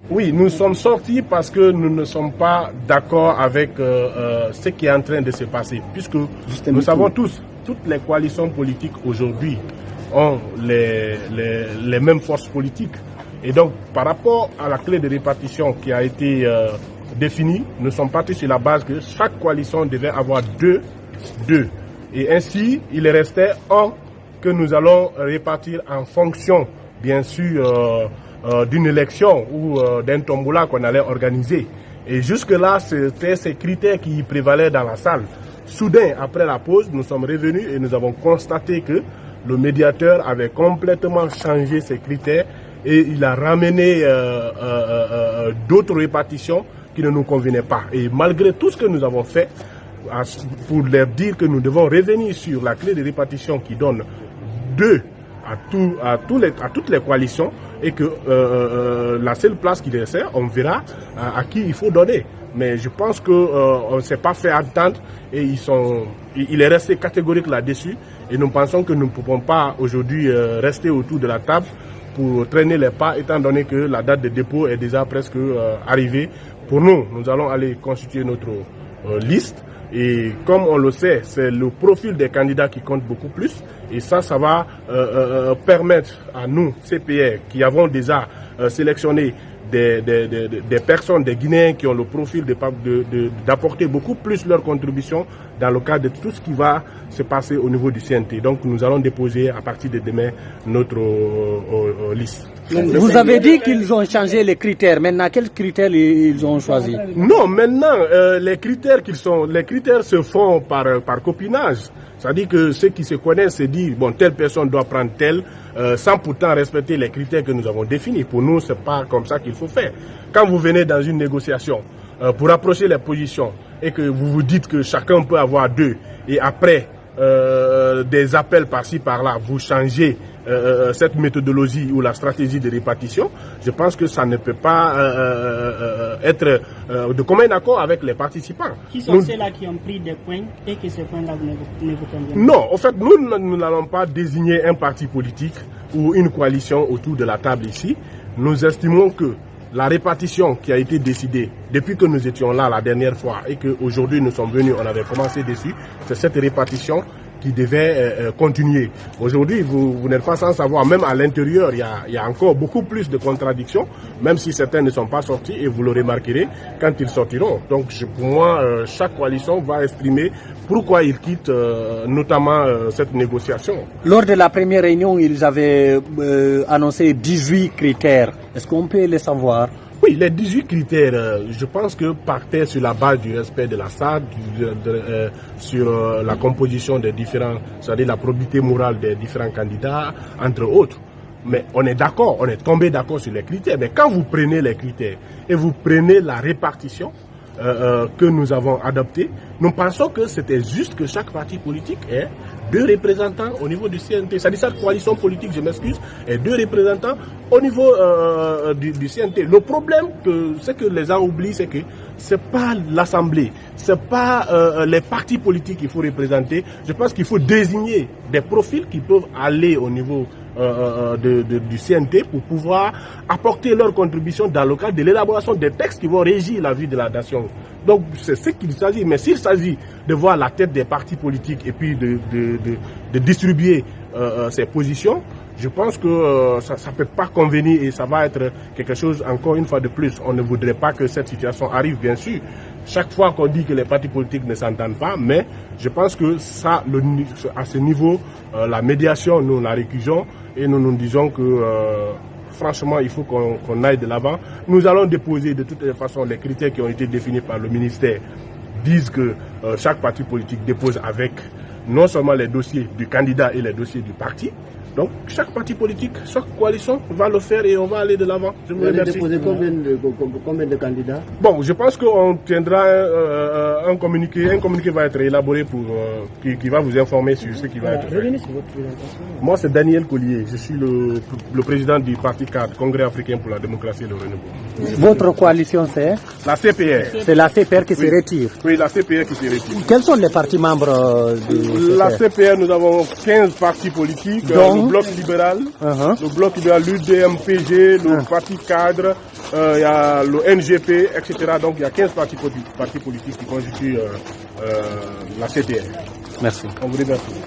Oui, nous sommes sortis parce que nous ne sommes pas d'accord avec ce qui est en train de se passer. Puisque nous savons tous, toutes les coalitions politiques aujourd'hui ont les mêmes forces politiques. Et donc, par rapport à la clé de répartition qui a été définie, nous sommes partis sur la base que chaque coalition devait avoir deux. Et ainsi, il restait un que nous allons répartir en fonction, bien sûr, d'une élection ou d'un tombola qu'on allait organiser. Et jusque-là, c'était ces critères qui prévalaient dans la salle. Soudain, après la pause, nous sommes revenus et nous avons constaté que le médiateur avait complètement changé ses critères et il a ramené d'autres répartitions qui ne nous convenaient pas. Et malgré tout ce que nous avons fait, pour leur dire que nous devons revenir sur la clé de répartition qui donne 2 à toutes les coalitions et que la seule place qui reste, on verra à qui il faut donner. Mais je pense qu'on ne s'est pas fait entendre et il est resté catégorique là-dessus. Et nous pensons que nous ne pouvons pas aujourd'hui rester autour de la table pour traîner les pas, étant donné que la date de dépôt est déjà presque arrivée. Pour nous, nous allons aller constituer notre liste. Et comme on le sait, c'est le profil des candidats qui compte beaucoup plus. Et ça va permettre à nous, CPR, qui avons déjà sélectionné des personnes, des Guinéens qui ont le profil d'apporter beaucoup plus leur contribution dans le cadre de tout ce qui va se passer au niveau du CNT. Donc nous allons déposer à partir de demain notre liste. Vous avez dit qu'ils ont changé les critères. Maintenant, quels critères ils ont choisi? Non, maintenant, les critères se font par copinage. C'est-à-dire que ceux qui se connaissent se disent, bon, telle personne doit prendre telle, sans pourtant respecter les critères que nous avons définis. Pour nous, c'est pas comme ça qu'il faut faire. Quand vous venez dans une négociation pour approcher les positions et que vous vous dites que chacun peut avoir 2 et après des appels par-ci par-là, vous changez cette méthodologie ou la stratégie de répartition, je pense que ça ne peut pas être de commun accord avec les participants. Qui sont ceux-là qui ont pris des points et que ces points-là ne vous conviennent? Non, en fait, nous n'allons pas désigner un parti politique ou une coalition autour de la table ici. Nous estimons que la répartition qui a été décidée depuis que nous étions là la dernière fois et qu'aujourd'hui nous sommes venus, on avait commencé dessus, c'est cette répartition qui devait continuer. Aujourd'hui, vous n'êtes pas sans savoir, même à l'intérieur, il y a encore beaucoup plus de contradictions, même si certains ne sont pas sortis, et vous le remarquerez quand ils sortiront. Donc pour moi, chaque coalition va exprimer pourquoi ils quittent notamment cette négociation. Lors de la première réunion, ils avaient annoncé 18 critères. Est-ce qu'on peut les savoir? Oui, les 18 critères, je pense que partaient sur la base du respect de la SAD, sur la composition des différents, c'est-à-dire la probité morale des différents candidats, entre autres. Mais on est d'accord, on est tombé d'accord sur les critères. Mais quand vous prenez les critères et vous prenez la répartition que nous avons adoptée, nous pensons que c'était juste que chaque parti politique ait 2 représentants au niveau du CNT. C'est-à-dire chaque coalition politique, je m'excuse, et 2 représentants au niveau du CNT. Le problème, c'est que les gens oublient, c'est que c'est pas l'Assemblée, c'est pas les partis politiques qu'il faut représenter. Je pense qu'il faut désigner des profils qui peuvent aller au niveau du CNT pour pouvoir apporter leur contribution dans le cadre de l'élaboration des textes qui vont régir la vie de la nation. Donc c'est ce qu'il s'agit. Mais s'il s'agit de voir la tête des partis politiques et puis de distribuer ces positions, je pense que ça ne peut pas convenir et ça va être quelque chose, encore une fois de plus. On ne voudrait pas que cette situation arrive, bien sûr. Chaque fois qu'on dit que les partis politiques ne s'entendent pas, mais je pense que ça, à ce niveau, la médiation, nous la récusons et nous disons que franchement, il faut qu'on aille de l'avant. Nous allons déposer de toutes les façons les critères qui ont été définis par le ministère, disent que chaque parti politique dépose avec non seulement les dossiers du candidat et les dossiers du parti. Donc, chaque parti politique, chaque coalition va le faire et on va aller de l'avant. Je vous remercie. Déposer combien de candidats? Bon, je pense qu'on tiendra un communiqué. Un communiqué va être élaboré qui va vous informer sur ce qui va être fait. Revenez sur votre présentation. Moi, c'est Daniel Collier. Je suis le président du Parti 4, Congrès africain pour la démocratie et le renouveau. Votre coalition, c'est? La CPR. C'est la CPR qui se retire. Oui, la CPR qui se retire. Quels sont les partis membres de la CPR? Nous avons 15 partis politiques. Donc, le bloc libéral, le bloc libéral, l'UDMPG, le parti cadre, il y a le NGP, etc. Donc il y a 15 partis politiques qui constituent la CTR. Merci. On vous remercie.